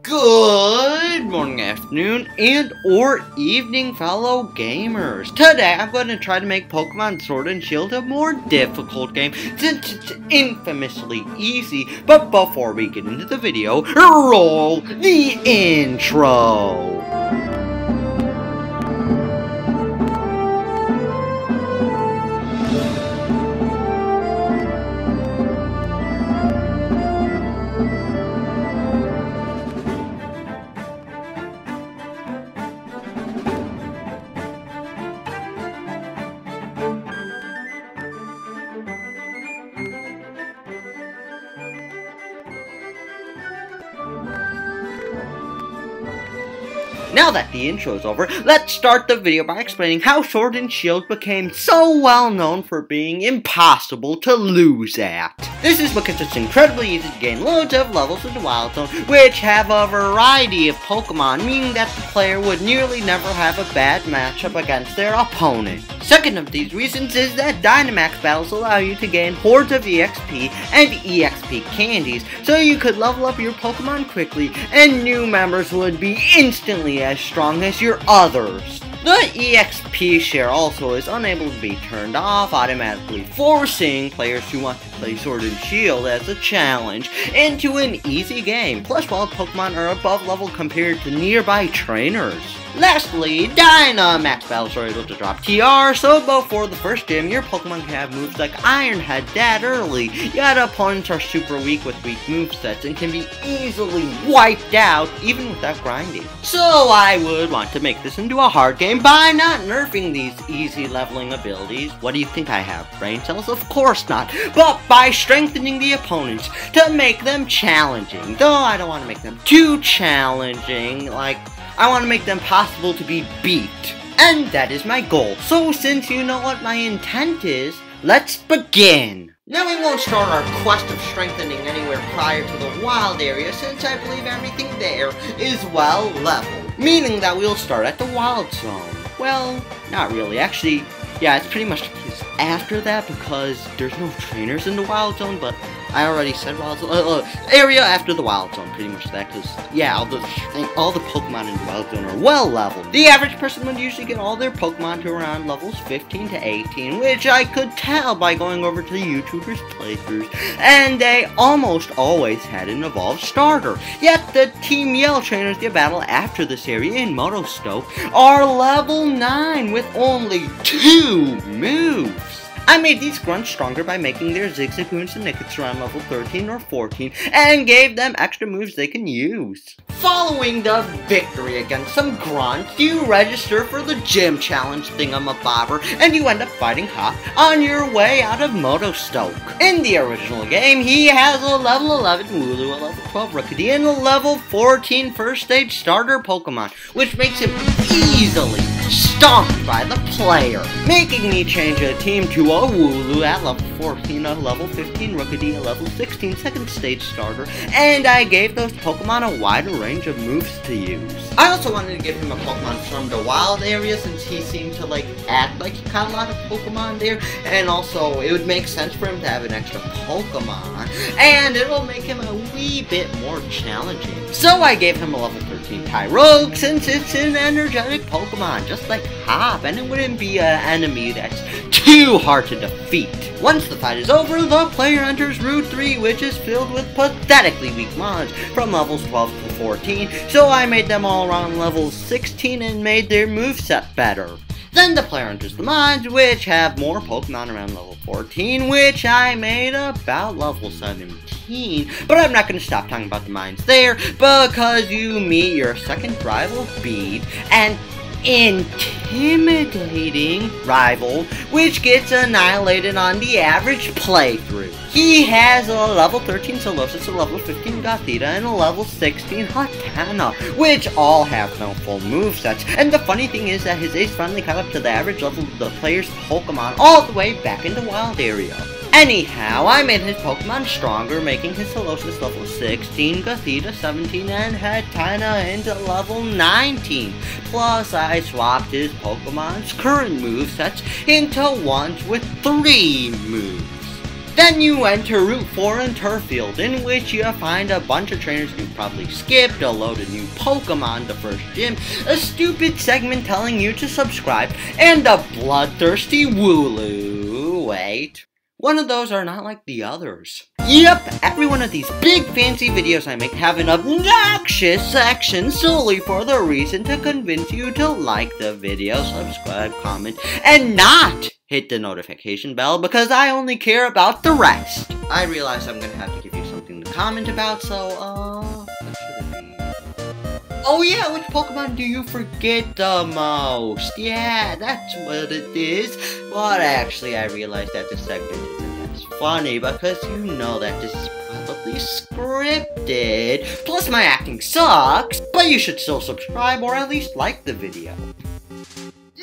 Good morning, afternoon, and or evening, fellow gamers. Today, I'm going to try to make Pokemon Sword and Shield a more difficult game, since it's infamously easy. But before we get into the video, roll the intro. Now that the intro is over, let's start the video by explaining how Sword and Shield became so well known for being impossible to lose at. This is because it's incredibly easy to gain loads of levels in the Wild Zone, which have a variety of Pokemon, meaning that the player would nearly never have a bad matchup against their opponent. Second of these reasons is that Dynamax battles allow you to gain hordes of EXP and EXP candies, so you could level up your Pokemon quickly, and new members would be instantly as strong as your others. The EXP share also is unable to be turned off, automatically forcing players who want to play Sword and Shield as a challenge into an easy game. Plus, wild Pokemon are above level compared to nearby trainers. Lastly, Dynamax battles are able to drop TR, so before the first gym, your Pokemon can have moves like Iron Head that early, yet opponents are super weak with weak movesets and can be easily wiped out even without grinding. So I would want to make this into a hard game by not nerfing these easy leveling abilities. What do you think I have? Brain cells? Of course not. But by strengthening the opponents to make them challenging. Though I don't want to make them too challenging, I want to make them possible to be beat. And that is my goal. So since you know what my intent is, let's begin. Now we won't start our quest of strengthening anywhere prior to the wild area, since I believe everything there is well leveled. Meaning that we'll start at the wild zone. Well, not really. Actually, yeah, it's pretty much the case after that, because there's no trainers in the wild zone, but I already said wild zone, area after the wild zone, pretty much that, because, yeah, all the Pokemon in the wild zone are well leveled. The average person would usually get all their Pokemon to around levels 15 to 18, which I could tell by going over to the YouTubers' playthroughs, and they almost always had an evolved starter. Yet the Team Yell trainers you battle after this area in Motostoke are level 9 with only 2 moves. I made these grunts stronger by making their Zigzagoons and Nickets around level 13 or 14, and gave them extra moves they can use. Following the victory against some grunts, you register for the gym challenge thingamabobber, and you end up fighting Hop on your way out of Motostoke. In the original game, he has a level 11 Wooloo, a level 12 Rookidee, and a level 14 first stage starter Pokemon, which makes him easily stomped by the player, making me change a team to a Wooloo at level 14, a level 15 Rookidee, a level 16 second stage starter, and I gave those Pokemon a wider range of moves to use. I also wanted to give him a Pokemon from the wild area, since he seemed to act like he caught a lot of Pokemon there, and also it would make sense for him to have an extra Pokemon, and it'll make him a wee bit more challenging. So I gave him a level 13 Tyrogue, since it's an energetic Pokemon, just like Hop, and it wouldn't be an enemy that's too hard to defeat. Once the fight is over, the player enters Route 3, which is filled with pathetically weak mons from levels 12 to 14, so I made them all around level 16 and made their moveset better. Then the player enters the mines, which have more Pokemon around level 14, which I made about level 17. But I'm not going to stop talking about the mines there, because you meet your second rival, Bead, and intimidating rival, which gets annihilated on the average playthrough. He has a level 13 Solosis, a level 15 Gothita, and a level 16 Hatana, which all have no full movesets. And the funny thing is that his ace finally caught up to the average level of the player's Pokemon all the way back in the wild area. Anyhow, I made his Pokemon stronger, making his Solosis level 16, Gothita 17, and Hatana into level 19. Plus, I swapped his Pokemon's current movesets into ones with 3 moves. Then you enter Route 4 in Turffield, in which you find a bunch of trainers you probably skipped, a load of new Pokemon, the first gym, a stupid segment telling you to subscribe, and a bloodthirsty Wooloo. Wait. One of those are not like the others. Yep, every one of these big fancy videos I make have an obnoxious section solely for the reason to convince you to like the video, subscribe, comment, and not hit the notification bell because I only care about the rest. I realize I'm gonna have to give you something to comment about, so, what should it be? Oh yeah, which Pokemon do you forget the most? Yeah, that's what it is. But actually, I realized that this segment isn't as funny because you know that this is probably scripted. Plus, my acting sucks, but you should still subscribe or at least like the video.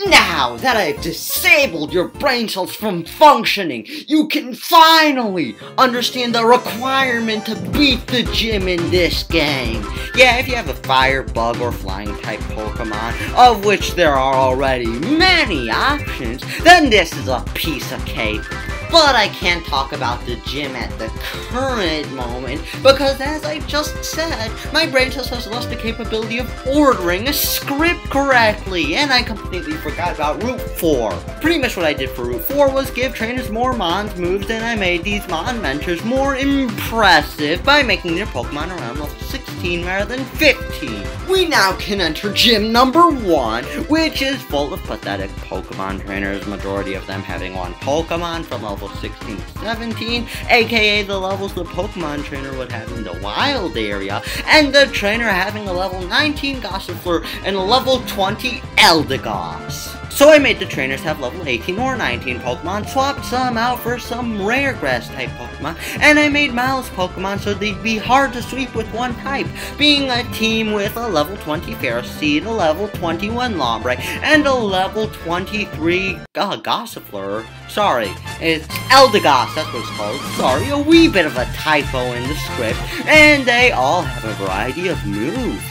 Now that I've disabled your brain cells from functioning, you can finally understand the requirement to beat the gym in this game. Yeah, if you have a fire, bug, or flying type Pokemon, of which there are already many options, then this is a piece of cake. But I can't talk about the gym at the current moment, because as I just said, my brain cells has lost the capability of ordering a script correctly, and I completely forgot about Route 4. Pretty much what I did for Route 4 was give trainers more Mons moves, and I made these Mon mentors more impressive by making their Pokemon around level 16 rather than 15. We now can enter gym number 1, which is full of pathetic Pokemon trainers, majority of them having one Pokemon from level 16 to 17, aka the levels the Pokemon trainer would have in the wild area, and the trainer having a level 19 Gossifleur and a level 20 Eldegoss. So I made the trainers have level 18 or 19 Pokemon, swapped some out for some rare grass type Pokemon, and I made Miles Pokemon so they'd be hard to sweep with one type, being a team with a level 20 Ferroseed, a level 21 Lombre, and a level 23 Gossifleur. Sorry, it's Eldegoss, that's what it's called. Sorry, a wee bit of a typo in the script, and they all have a variety of moves.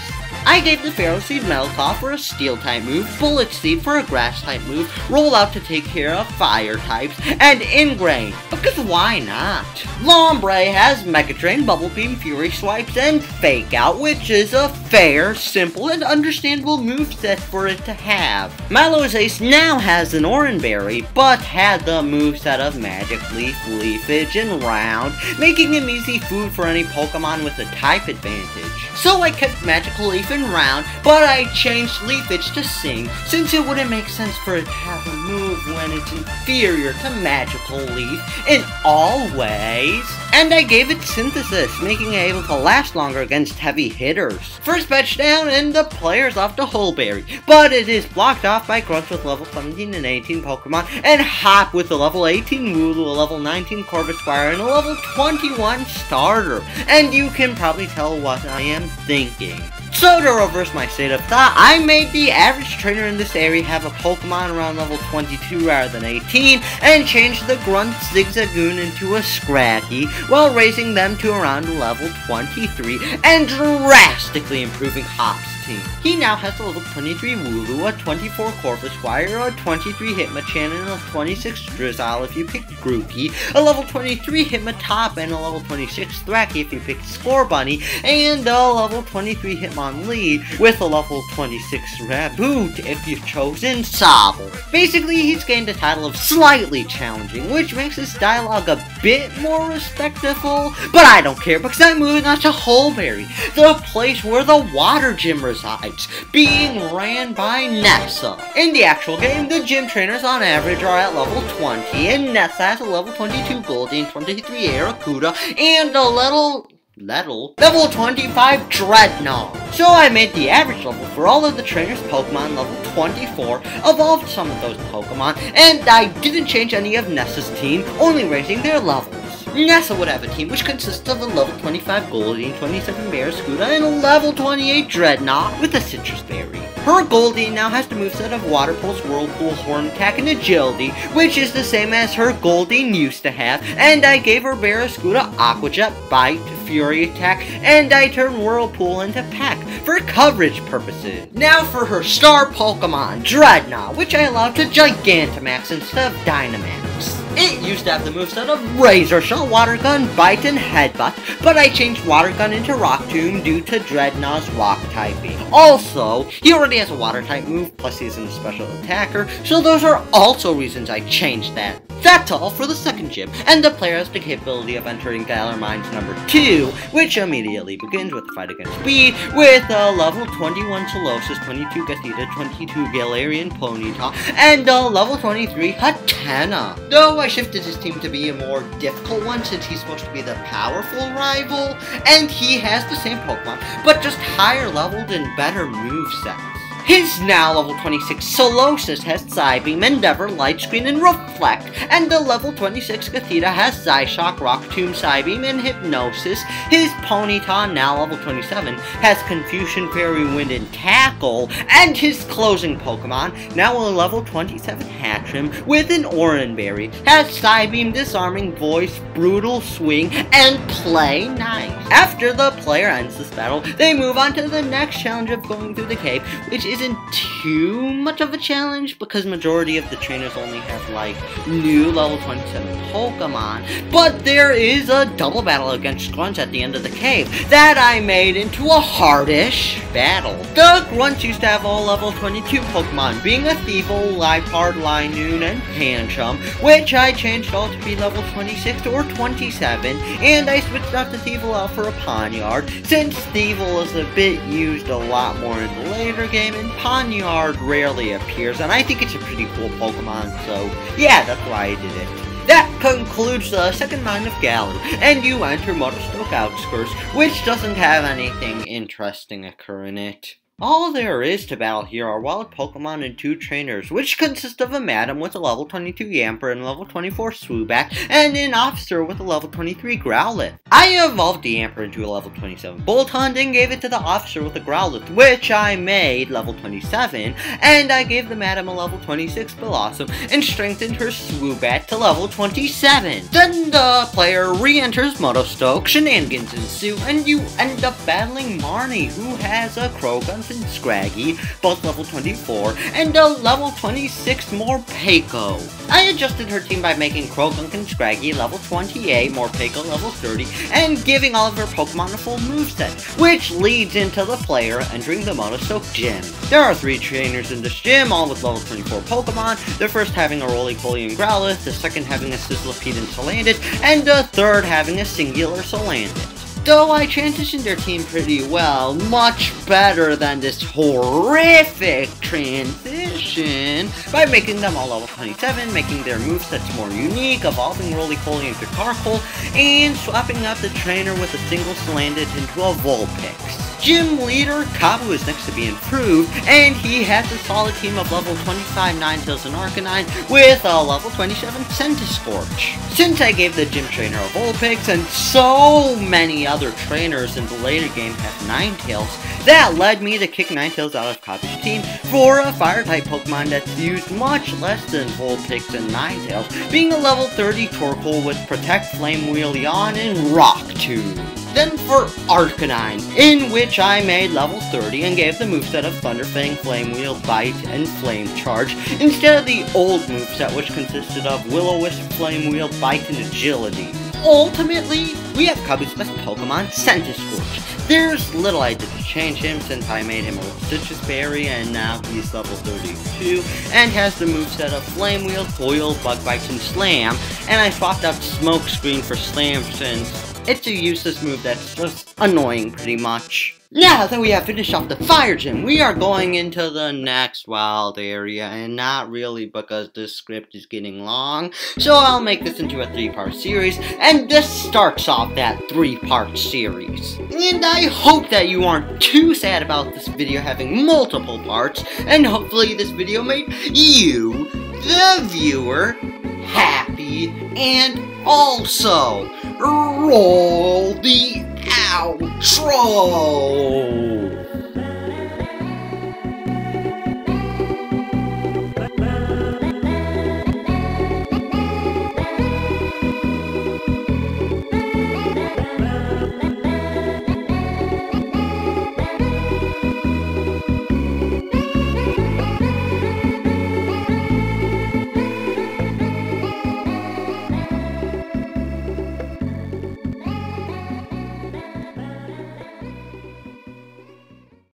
I gave the Ferroseed Metalclaw for a Steel-type move, Bullet Seed for a Grass-type move, Roll Out to take care of Fire types, and Ingrain, because why not? Lombre has Mega Drain, Bubble Beam, Fury Swipes, and Fake Out, which is a fair, simple, and understandable moveset for it to have. Milo's Ace now has an Oran Berry, but had the moveset of Magic Leaf, Leafage, and Round, making him easy food for any Pokemon with a type advantage. So I kept Magical Leaf and Round, but I changed Leafage to Sing, since it wouldn't make sense for it to have a move when it's inferior to Magical Leaf in all ways. And I gave it Synthesis, making it able to last longer against heavy hitters. First fetch down and the player's off to Hullberry, but it is blocked off by Crunch with level 17 and 18 Pokemon, and Hop with a level 18 Wooloo, a level 19 Corvisquire, and a level 21 Starter. And you can probably tell what I am thinking. So to reverse my state of thought, I made the average trainer in this area have a Pokemon around level 22 rather than 18, and changed the Grunt Zigzagoon into a Scraggy, while raising them to around level 23, and drastically improving Hop's team. He now has a level 23 Wooloo, a 24 Corvisquire, a 23 Hitmonchan, and a 26 Drizzile if you picked Grookey, a level 23 Hitmontop, and a level 26 Thwackey if you picked Scorbunny, and a level 23 Hitmonlee with a level 26 Raboot if you've chosen Sobble. Basically, he's gained the title of slightly challenging, which makes his dialogue a bit more respectful, but I don't care because I'm moving on to Hullberry, the place where the water gym resides, being ran by Nessa. In the actual game, the gym trainers on average are at level 20, and Nessa has a level 22 Goldeen, 23 Arrokuda, and a level 25 Dreadnought. So I made the average level for all of the trainers' Pokemon level 24, evolved some of those Pokemon, and I didn't change any of Nessa's team, only raising their levels. Nessa would have a team which consists of a level 25 Goldeen, 27 Barraskewda, and a level 28 Dreadnought with a Citrus Berry. Her Goldeen now has the moveset of Water Pulse, Whirlpool, Horn Attack, and Agility, which is the same as her Goldeen used to have, and I gave her Barraskewda Aqua Jet, Bite, Fury Attack, and I turned Whirlpool into Peck for coverage purposes. Now for her star Pokemon, Dreadnought, which I allowed to Gigantamax instead of Dynamax. It used to have the moveset of Razor Shot, Water Gun, Bite, and Headbutt, but I changed Water Gun into Rock Tomb due to Dreadnaught's Rock typing. Also, he already has a Water type move, plus he isn't a special attacker, so those are also reasons I changed that. That's all for the second gym, and the player has the capability of entering Galar Mines No. 2, which immediately begins with the fight against speed, with a level 21 Solosis, 22 Gathita, 22 Galarian Ponyta, and a level 23 Hatena. Though I shifted his team to be a more difficult one since he's supposed to be the powerful rival, and he has the same Pokemon, but just higher leveled and better movesets. His now level 26 Solosis has Psybeam, Endeavor, Light Screen, and Reflect, and the level 26 Gathita has Psyshock, Rock Tomb, Psybeam, and Hypnosis. His Ponyta, now level 27, has Confusion, Fairy Wind, and Tackle, and his closing Pokemon, now a level 27 Hatchim, with an Oranberry, has Psybeam, Disarming Voice, Brutal Swing, and Play Nice. After the player ends this battle, they move on to the next challenge of going through the cave, which isn't too much of a challenge because majority of the trainers only have like new level 27 Pokemon, but there is a double battle against Grunts at the end of the cave that I made into a hardish battle. The Grunts used to have all level 22 Pokemon, being a Thievul, Liepard, Linoon, and Pancham, which I changed all to be level 26 or 27, and I switched out the Thievul out for a Pawniard, since Thievul is a bit used a lot more in the later game, and Pawniard rarely appears, and I think it's a pretty cool Pokemon, so yeah, that's why I did it. That concludes the second mine of Galar, and you enter Motostoke Outskirts, which doesn't have anything interesting occur in it. All there is to battle here are wild Pokemon and 2 trainers, which consist of a Madam with a level 22 Yamper and level 24 Swoobat, and an Officer with a level 23 Growlithe. I evolved the Yamper into a level 27 Boltund and gave it to the Officer with a Growlithe, which I made level 27, and I gave the Madam a level 26 Blossom and strengthened her Swoobat to level 27. Then the player re-enters Motostoke, shenanigans ensue, and you end up battling Marnie, who has a Croagunk and Scraggy, both level 24, and a level 26 Morpeko. I adjusted her team by making Croagunk and Scraggy level 28, Morpeko level 30, and giving all of her Pokemon a full moveset, which leads into the player entering the Motostoke Gym. There are 3 trainers in this gym, all with level 24 Pokemon, the first having a Roly-Poly and Growlithe, the second having a Sizzlipede and Salandit, and the third having a singular Salandit. Though I transitioned their team pretty well, much better than this horrific transition, by making them all level 27, making their movesets more unique, evolving Roly-Poly into Carkol, and swapping out the trainer with a single Salandit into a Vulpix. Gym leader Kabu is next to be improved, and he has a solid team of level 25 Ninetales and Arcanine with a level 27 Centiskorch. Since I gave the gym trainer a Vulpix, and so many other trainers in the later game have Ninetales, that led me to kick Ninetales out of Kabu's team for a Fire-type Pokemon that's used much less than Vulpix and Ninetales, being a level 30 Torkoal with Protect, Flame Wheel, Yawn, and Rock Tomb. Then for Arcanine, in which I made level 30 and gave the moveset of Thunderfang, Flame Wheel, Bite, and Flame Charge, instead of the old moveset which consisted of Will-O-Wisp, Flame Wheel, Bite, and Agility. Ultimately, we have Kabu's best Pokemon, Centiskorch. There's little I did to change him since I made him a Citrus Berry, and now he's level 32, and has the moveset of Flame Wheel, Coil, Bug Bites, and Slam, and I swapped out Smoke Screen for Slam since it's a useless move that's just annoying pretty much. Now that we have finished off the Fire Gym, we are going into the next wild area, and not really because this script is getting long, so I'll make this into a 3-part series, and this starts off that 3-part series. And I hope that you aren't too sad about this video having multiple parts, and hopefully this video made you, the viewer, happy, and also roll the outro!